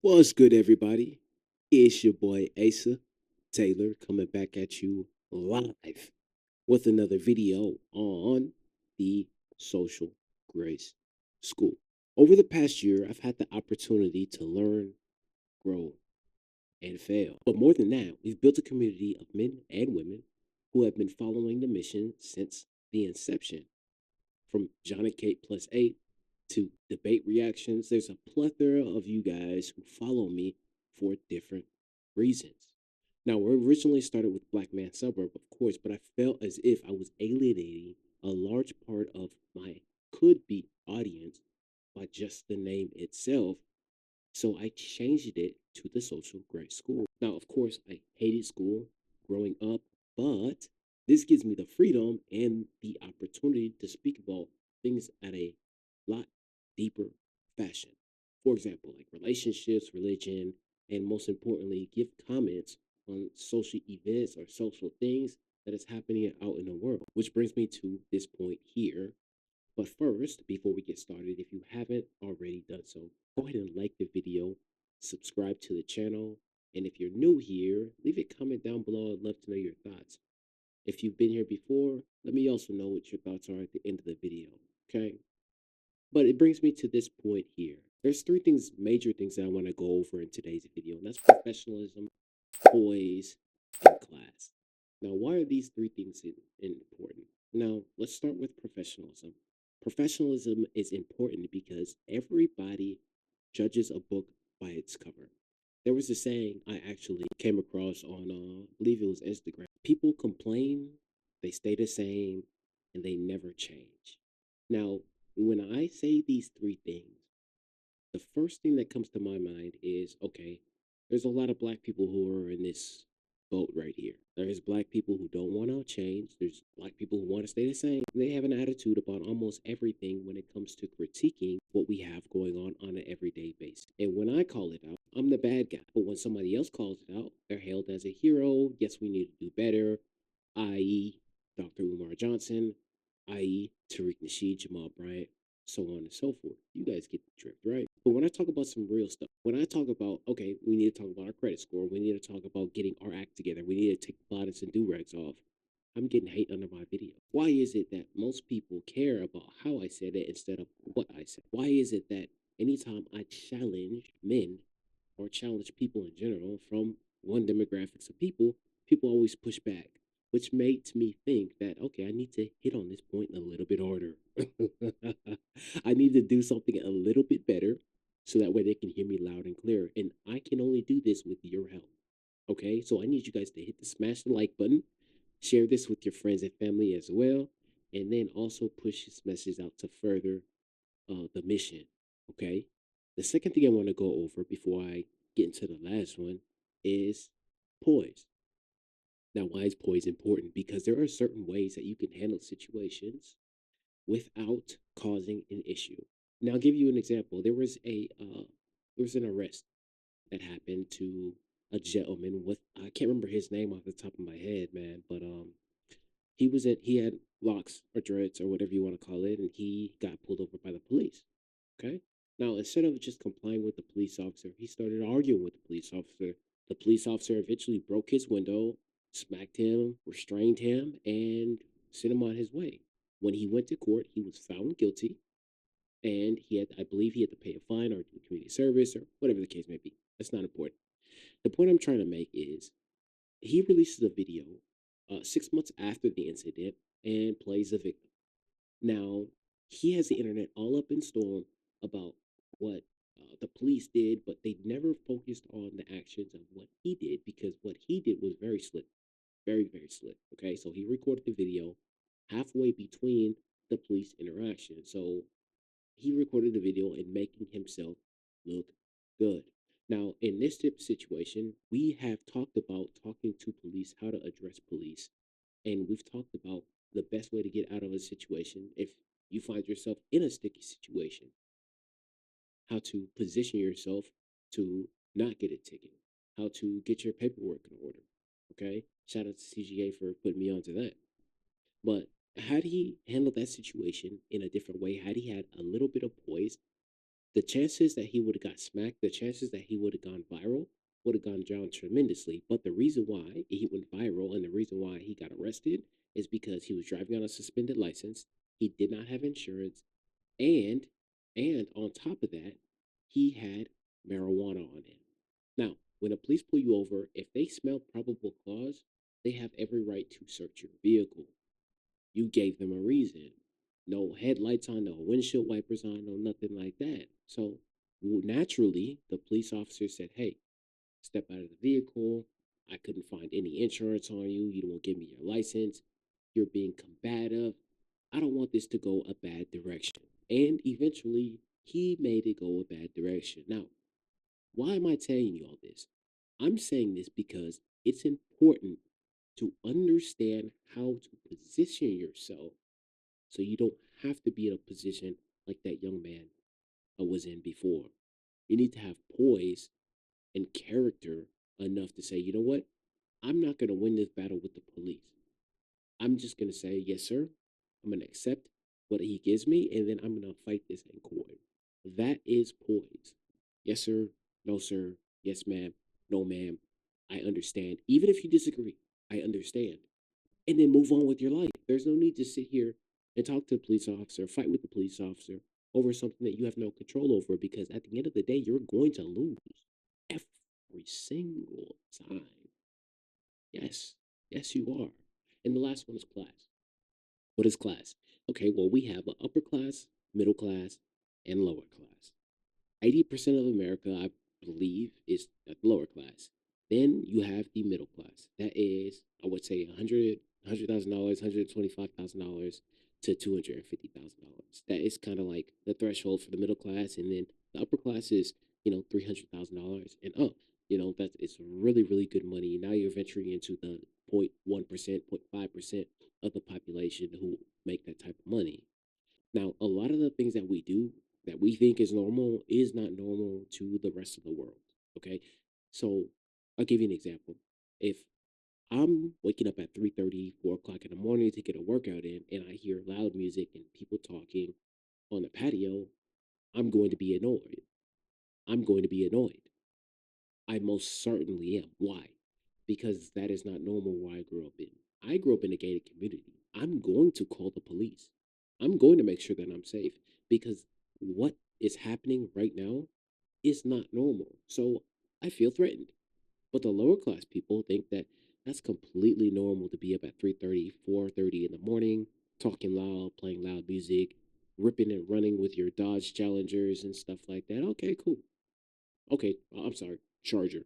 What's good, everybody? It's your boy Asa Taylor coming back at you live with another video on the Social Grace School. Over the past year, I've had the opportunity to learn, grow, and fail. But more than that, we've built a community of men and women who have been following the mission since the inception. From John and Kate plus eight to debate reactions, there's a plethora of you guys who follow me for different reasons. Now, we originally started with Black Man Suburb, of course, but I felt as if I was alienating a large part of my could be audience by just the name itself. So I changed it to the Social Grace School. Now, of course, I hated school growing up, but this gives me the freedom and the opportunity to speak about things at a lot deeper fashion. For example, like relationships, religion, and most importantly, give comments on social events or social things that is happening out in the world. Which brings me to this point here. But first, before we get started, if you haven't already done so, go ahead and like the video, subscribe to the channel, and if you're new here, leave a comment down below. I'd love to know your thoughts. If you've been here before, let me also know what your thoughts are at the end of the video, okay? But it brings me to this point here. There's three things, major things that I want to go over in today's video, and that's professionalism, poise, and class. Now, why are these three things important? Now, let's start with professionalism. Professionalism is important because everybody judges a book by its cover. There was a saying I actually came across on, I believe it was Instagram. People complain, they stay the same, and they never change. Now, when I say these three things, the first thing that comes to my mind is okay, there's a lot of black people who are in this boat right here. There's black people who don't want to change. There's black people who want to stay the same. They have an attitude about almost everything when it comes to critiquing what we have going on an everyday basis. And when I call it out, I'm the bad guy. But when somebody else calls it out, they're hailed as a hero. Yes, we need to do better, i.e., Dr. Umar Johnson, i.e., Tariq Nasheed, Jamal Bryant, so on and so forth. You guys get the drift, right? But when I talk about some real stuff, when I talk about, okay, we need to talk about our credit score, we need to talk about getting our act together, we need to take the bonnets and do-rags off, I'm getting hate under my video. Why is it that most people care about how I said it instead of what I said? Why is it that anytime I challenge men or challenge people in general from one demographics of people, people always push back, which makes me think that, okay, I need to hit on this point a little bit harder. I need to do something a little bit better so that way they can hear me loud and clear. And I can only do this with your help. Okay, so I need you guys to hit the smash the like button, share this with your friends and family as well, and then also push this message out to further the mission. Okay. The second thing I want to go over before I get into the last one is poise. Now, why is poise important? Because there are certain ways that you can handle situations without causing an issue. Now, I'll give you an example. There was an arrest that happened to a gentleman with I can't remember his name off the top of my head, man, but he had locks or dreads or whatever you want to call it, and he got pulled over by the police. Okay. Now, instead of just complying with the police officer, he started arguing with the police officer. The police officer eventually broke his window, smacked him, restrained him, and sent him on his way. When he went to court, he was found guilty, and I believe he had to pay a fine or do community service or whatever the case may be. That's not important. The point I'm trying to make is he releases a video 6 months after the incident and plays the victim. Now, he has the internet all up in storm about what the police did, but they never focused on the actions of what he did because what he did was very slick, very, very slick. Okay, so he recorded the video halfway between the police interaction. So he recorded the video and making himself look good. Now, in this type of situation, we have talked about talking to police, how to address police, and we've talked about the best way to get out of a situation if you find yourself in a sticky situation, how to position yourself to not get a ticket, how to get your paperwork in order. Okay. Shout out to CGA for putting me onto that. But had he handled that situation in a different way, had he had a little bit of poise, the chances that he would have got smacked, the chances that he would have gone viral would have gone down tremendously. But the reason why he went viral and the reason why he got arrested is because he was driving on a suspended license. He did not have insurance, and on top of that, he had marijuana on him. Now, when the police pull you over, if they smell probable cause, they have every right to search your vehicle. You gave them a reason. No headlights on, no windshield wipers on, no nothing like that. So naturally, the police officer said, "Hey, step out of the vehicle. I couldn't find any insurance on you. You don't give me your license. You're being combative. I don't want this to go a bad direction." And eventually, he made it go a bad direction. Now, why am I telling you all this? I'm saying this because it's important to understand how to position yourself so you don't have to be in a position like that young man was in before. You need to have poise and character enough to say, you know what? I'm not going to win this battle with the police. I'm just going to say, yes, sir. I'm going to accept what he gives me, and then I'm going to fight this in court. That is poise. Yes, sir. No, sir. Yes, ma'am. No, ma'am. I understand. Even if you disagree, I understand. And then move on with your life. There's no need to sit here and talk to the police officer, fight with the police officer over something that you have no control over because at the end of the day, you're going to lose every single time. Yes, yes, you are. And the last one is class. What is class? Okay, well, we have an upper class, middle class, and lower class. 80% of America, I believe, is at lower class. Then you have the middle class. That is, I would say, $100,000, $125,000 to $250,000. That is kind of like the threshold for the middle class, and then the upper class is $300,000 and up. That it's really really good money. Now you're venturing into the 0.1%, 0.5% of the population who make that type of money. Now, a lot of the things that we do that we think is not normal to the rest of the world. Okay. So I'll give you an example. If I'm waking up at 3:30, 4 o'clock in the morning to get a workout in, and I hear loud music and people talking on the patio, I'm going to be annoyed. I'm going to be annoyed. I most certainly am. Why? Because that is not normal where I grew up in. I grew up in a gated community. I'm going to call the police. I'm going to make sure that I'm safe because what is happening right now is not normal. So I feel threatened. But the lower class people think that that's completely normal to be up at 3:30, 4:30 in the morning, talking loud, playing loud music, ripping and running with your Dodge Challengers and stuff like that. Okay, cool. Okay, I'm sorry, Charger.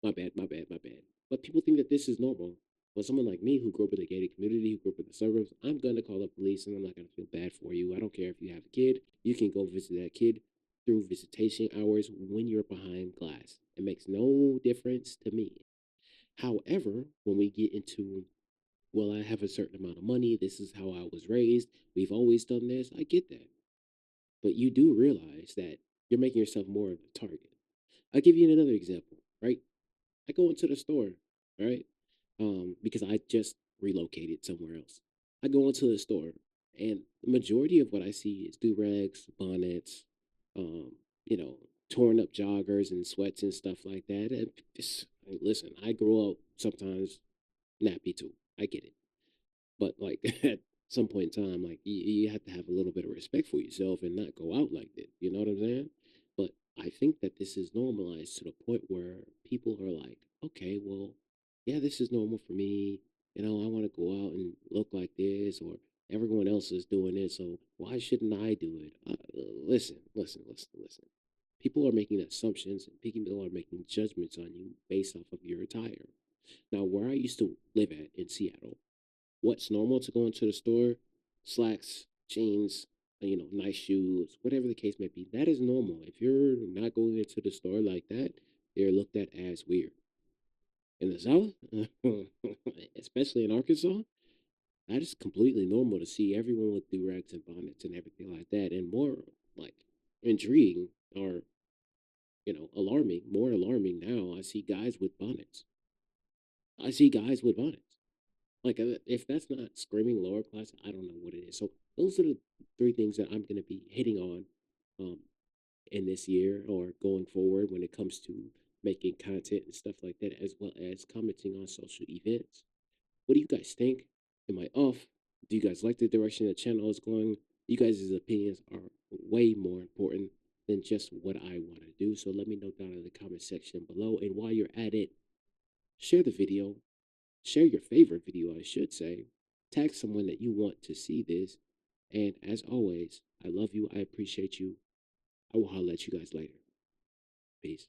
My bad, my bad, my bad. But people think that this is normal. But someone like me who grew up in a gated community, who grew up in the suburbs, I'm gonna call the police and I'm not gonna feel bad for you. I don't care if you have a kid. You can go visit that kid through visitation hours when you're behind glass. It makes no difference to me. However, when we get into, well, I have a certain amount of money, this is how I was raised, we've always done this, I get that. But you do realize that you're making yourself more of a target. I'll give you another example, right? I go into the store, right? Because I just relocated somewhere else. I go into the store, and the majority of what I see is do rags, bonnets, um, you know, torn up joggers and sweats and stuff like that. And listen, I grew up sometimes nappy too. I get it. But like at some point in time, like you have to have a little bit of respect for yourself and not go out like that. You know what I'm saying? But I think that this is normalized to the point where people are like, okay, well, yeah, this is normal for me. I want to go out and look like this, or everyone else is doing it, so why shouldn't I do it? Listen, listen, listen, listen. People are making assumptions and people are making judgments on you based off of your attire. Now, where I used to live at in Seattle, what's normal to go into the store, slacks, jeans, nice shoes, whatever the case may be, that is normal. If you're not going into the store like that, they're looked at as weird. In the South, especially in Arkansas, that is completely normal to see everyone with do-rags and bonnets and everything like that. And more like intriguing or, alarming, more alarming now, I see guys with bonnets. I see guys with bonnets. Like, if that's not screaming lower class, I don't know what it is. So those are the three things that I'm going to be hitting on um, in this year or going forward when it comes to making content and stuff like that, as well as commenting on social events. What do you guys think? Am I off? Do you guys like the direction the channel is going? You guys' opinions are way more important than just what I want to do. So let me know down in the comment section below. And while you're at it, share the video, share your favorite video, I should say. Tag someone that you want to see this. And as always, I love you. I appreciate you. I will holler at you guys later. Peace.